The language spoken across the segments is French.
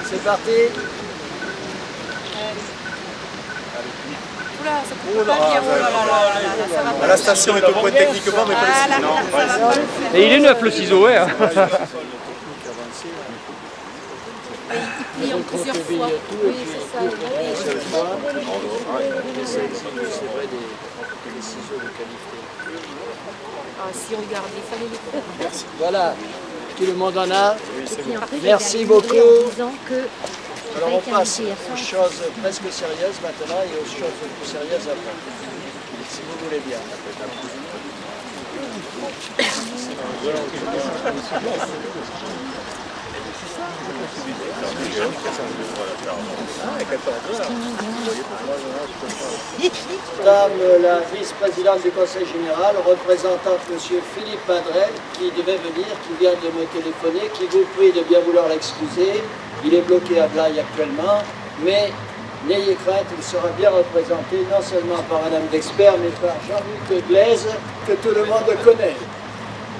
C'est parti. Oula, ça coupe pas bien. Oh là là là, ça va pas. La station est au point techniquement, mais pas le ciseau. Et il est neuf le ciseau, ouais. Il plie en plusieurs fois. Oui, c'est ça. C'est vrai des ciseaux de qualité. Ah, si, regarde, il fallait les faire. Merci. Voilà, tout le monde en a. Merci beaucoup. Alors on passe aux choses presque sérieuses maintenant et aux choses plus sérieuses après. Si vous voulez bien. Madame la vice-présidente du Conseil général, représentante M. Philippe Madrel, qui devait venir, qui vient de me téléphoner, qui vous prie de bien vouloir l'excuser. Il est bloqué à Blaye actuellement, mais n'ayez crainte, il sera bien représenté, non seulement par Madame d'Expert, mais par Jean-Luc Glaise, que tout le monde connaît.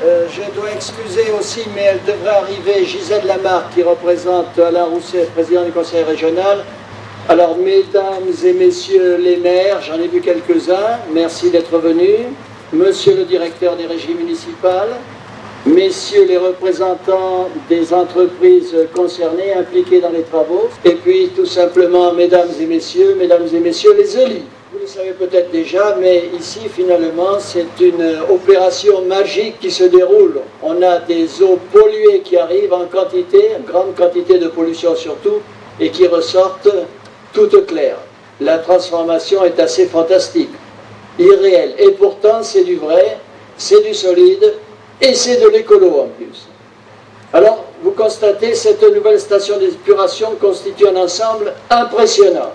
Je dois excuser aussi, mais elle devrait arriver, Gisèle Lamarck, qui représente Alain Rousset, président du Conseil régional. Alors, mesdames et messieurs les maires, j'en ai vu quelques-uns, merci d'être venus. Monsieur le directeur des régies municipales, messieurs les représentants des entreprises concernées, impliquées dans les travaux, et puis tout simplement, mesdames et messieurs les élus. Vous le savez peut-être déjà, mais ici, finalement, c'est une opération magique qui se déroule. On a des eaux polluées qui arrivent en quantité, en grande quantité de pollution surtout, et qui ressortent toutes claires. La transformation est assez fantastique, irréelle. Et pourtant, c'est du vrai, c'est du solide, et c'est de l'écolo en plus. Alors, vous constatez, cette nouvelle station d'épuration constitue un ensemble impressionnant.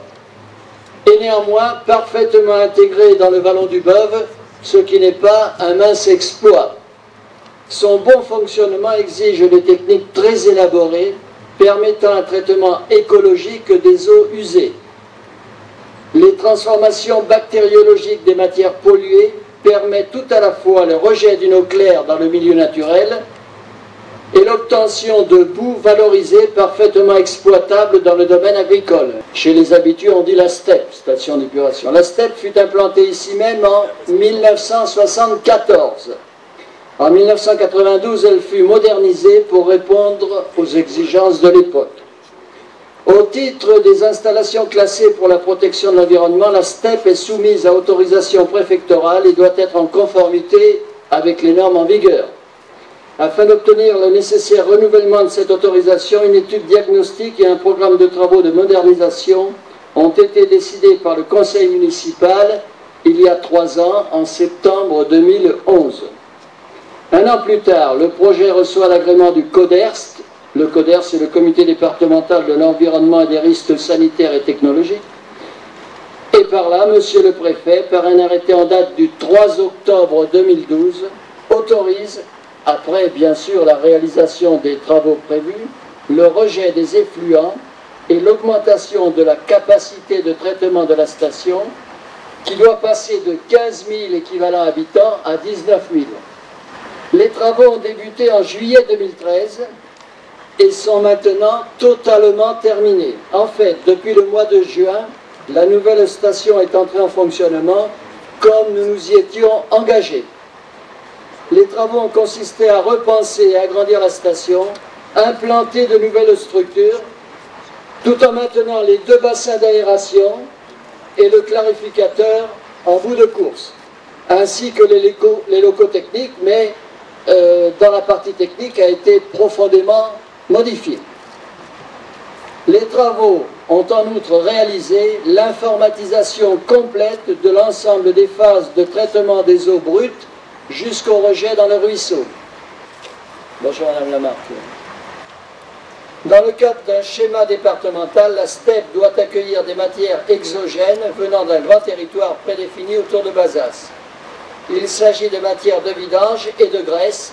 Et néanmoins parfaitement intégré dans le vallon du Beuve, ce qui n'est pas un mince exploit. Son bon fonctionnement exige des techniques très élaborées, permettant un traitement écologique des eaux usées. Les transformations bactériologiques des matières polluées permettent tout à la fois le rejet d'une eau claire dans le milieu naturel et l'obtention de boue valorisée parfaitement exploitable dans le domaine agricole. Chez les habitués, on dit la STEP, station d'épuration. La STEP fut implantée ici même en 1974. En 1992, elle fut modernisée pour répondre aux exigences de l'époque. Au titre des installations classées pour la protection de l'environnement, la STEP est soumise à autorisation préfectorale et doit être en conformité avec les normes en vigueur. Afin d'obtenir le nécessaire renouvellement de cette autorisation, une étude diagnostique et un programme de travaux de modernisation ont été décidés par le conseil municipal il y a 3 ans, en septembre 2011. Un an plus tard, le projet reçoit l'agrément du CODERST. Le CODERST, c'est le comité départemental de l'environnement et des risques sanitaires et technologiques. Et par là, monsieur le préfet, par un arrêté en date du 3 octobre 2012, autorise, après bien sûr la réalisation des travaux prévus, le rejet des effluents et l'augmentation de la capacité de traitement de la station, qui doit passer de 15 000 équivalents habitants à 19 000. Les travaux ont débuté en juillet 2013 et sont maintenant totalement terminés. En fait, depuis le mois de juin, la nouvelle station est entrée en fonctionnement comme nous nous y étions engagés. Les travaux ont consisté à repenser et agrandir la station, implanter de nouvelles structures, tout en maintenant les 2 bassins d'aération et le clarificateur en bout de course, ainsi que les locaux techniques, mais dans la partie technique a été profondément modifiée. Les travaux ont en outre réalisé l'informatisation complète de l'ensemble des phases de traitement des eaux brutes jusqu'au rejet dans le ruisseau. Bonjour Madame Lamarck. Dans le cadre d'un schéma départemental, la STEP doit accueillir des matières exogènes venant d'un grand territoire prédéfini autour de Bazas. Il s'agit de matières de vidange et de graisse,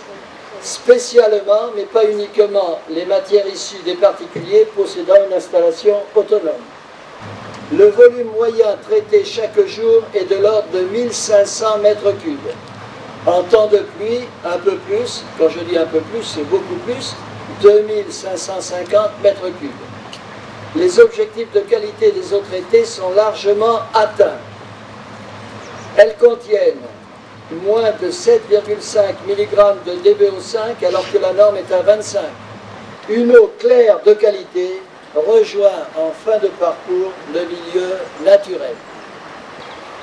spécialement, mais pas uniquement, les matières issues des particuliers possédant une installation autonome. Le volume moyen traité chaque jour est de l'ordre de 1500 mètres cubes. En temps de pluie, un peu plus, quand je dis un peu plus, c'est beaucoup plus, 2550 mètres cubes. Les objectifs de qualité des eaux traitées sont largement atteints. Elles contiennent moins de 7,5 mg de DBO5 alors que la norme est à 25. Une eau claire de qualité rejoint en fin de parcours le milieu naturel.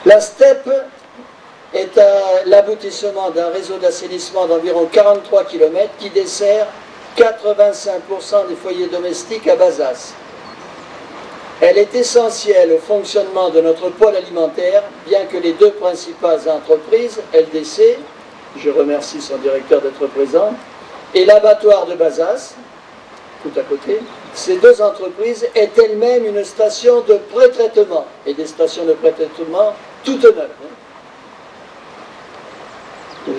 La STEP est à l'aboutissement d'un réseau d'assainissement d'environ 43 km qui dessert 85% des foyers domestiques à Bazas. Elle est essentielle au fonctionnement de notre pôle alimentaire, bien que les 2 principales entreprises, LDC, je remercie son directeur d'être présent, et l'abattoir de Bazas, tout à côté, ces 2 entreprises aient elles-mêmes une station de pré-traitement, et des stations de pré-traitement toutes neuves.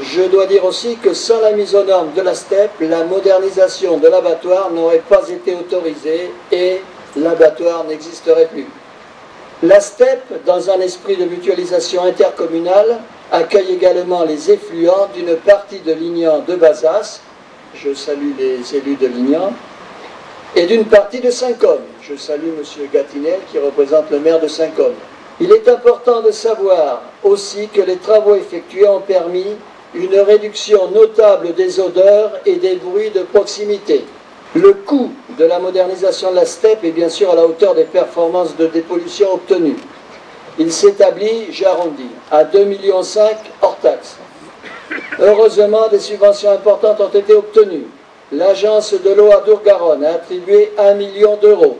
Je dois dire aussi que sans la mise aux normes de la STEP, la modernisation de l'abattoir n'aurait pas été autorisée et l'abattoir n'existerait plus. La STEP, dans un esprit de mutualisation intercommunale, accueille également les effluents d'une partie de Lignan de Bazas, je salue les élus de Lignan, et d'une partie de Saint-Côme. Je salue M. Gatinel qui représente le maire de Saint-Côme. Il est important de savoir aussi que les travaux effectués ont permis une réduction notable des odeurs et des bruits de proximité. Le coût de la modernisation de la STEP est bien sûr à la hauteur des performances de dépollution obtenues. Il s'établit, j'arrondis, à 2,5 millions hors taxes. Heureusement, des subventions importantes ont été obtenues. L'agence de l'eau à Dour-Garonne a attribué 1 million d'euros.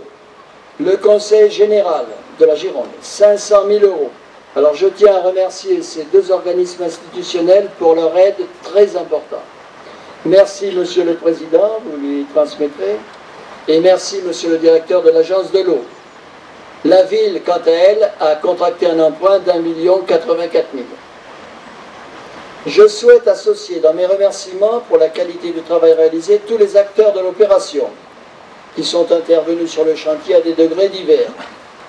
Le Conseil général de la Gironde, 500 000 euros. Alors je tiens à remercier ces 2 organismes institutionnels pour leur aide très importante. Merci Monsieur le Président, vous lui transmettrez, et merci Monsieur le Directeur de l'Agence de l'eau. La ville, quant à elle, a contracté un emprunt d'1 084 000. Je souhaite associer dans mes remerciements pour la qualité du travail réalisé tous les acteurs de l'opération qui sont intervenus sur le chantier à des degrés divers.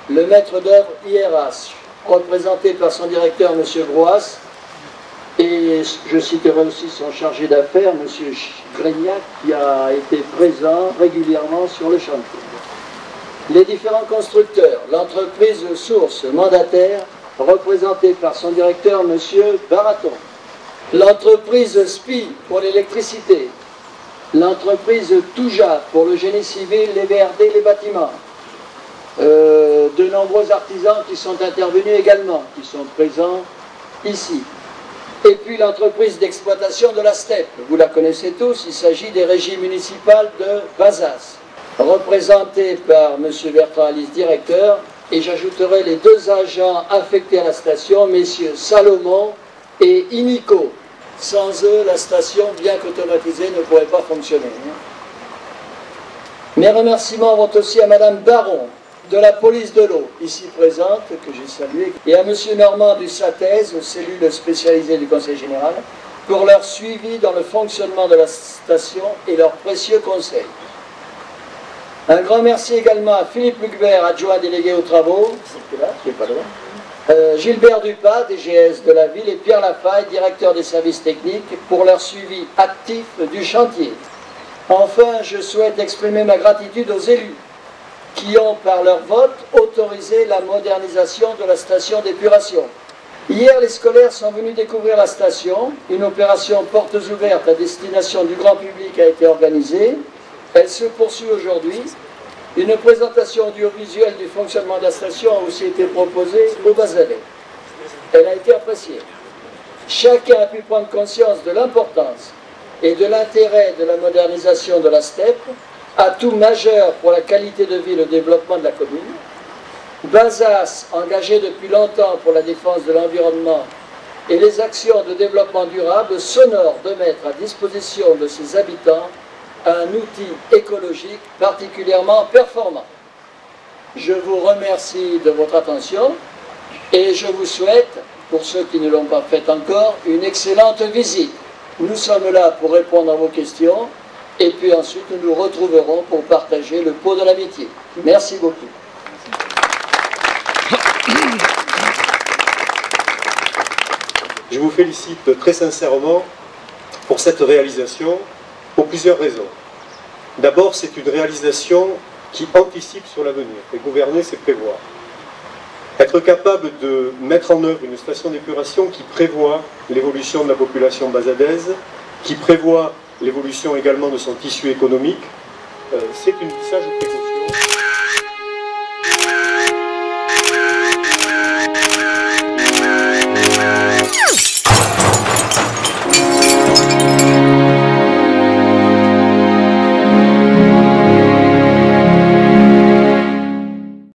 Le maître d'œuvre IRH, représenté par son directeur M. Groas, et je citerai aussi son chargé d'affaires, M. Grignac, qui a été présent régulièrement sur le chantier. Les différents constructeurs, l'entreprise Source mandataire, représentée par son directeur M. Baraton, l'entreprise SPI pour l'électricité, l'entreprise Touja pour le génie civil, les VRD, les bâtiments, de nombreux artisans qui sont intervenus également, qui sont présents ici. Et puis l'entreprise d'exploitation de la STEP, vous la connaissez tous, il s'agit des régies municipales de Bazas, représentées par M. Bertrand Alice, directeur, et j'ajouterai les 2 agents affectés à la station, messieurs Salomon et Inico. Sans eux, la station, bien qu'automatisée, ne pourrait pas fonctionner. Mes remerciements vont aussi à Mme Baron, de la police de l'eau, ici présente, que j'ai salué, et à M. Normand du SATES, cellule spécialisée du Conseil général, pour leur suivi dans le fonctionnement de la station et leurs précieux conseils. Un grand merci également à Philippe Lucbert, adjoint délégué aux travaux, Gilbert Dupas, DGS de la ville, et Pierre Lafaille, directeur des services techniques, pour leur suivi actif du chantier. Enfin, je souhaite exprimer ma gratitude aux élus qui ont, par leur vote, autorisé la modernisation de la station d'épuration. Hier, les scolaires sont venus découvrir la station. Une opération portes ouvertes à destination du grand public a été organisée. Elle se poursuit aujourd'hui. Une présentation audiovisuelle du fonctionnement de la station a aussi été proposée au Bazalais. Elle a été appréciée. Chacun a pu prendre conscience de l'importance et de l'intérêt de la modernisation de la STEP, atout majeur pour la qualité de vie et le développement de la commune. Bazas, engagé depuis longtemps pour la défense de l'environnement et les actions de développement durable, s'honore de mettre à disposition de ses habitants un outil écologique particulièrement performant. Je vous remercie de votre attention et je vous souhaite, pour ceux qui ne l'ont pas fait encore, une excellente visite. Nous sommes là pour répondre à vos questions et puis ensuite nous nous retrouverons pour partager le pot de l'amitié. Merci beaucoup. Je vous félicite très sincèrement pour cette réalisation pour plusieurs raisons. D'abord, c'est une réalisation qui anticipe sur l'avenir. Et gouverner, c'est prévoir. Être capable de mettre en œuvre une station d'épuration qui prévoit l'évolution de la population bazadaise, qui prévoit l'évolution également de son tissu économique, ça je préconise.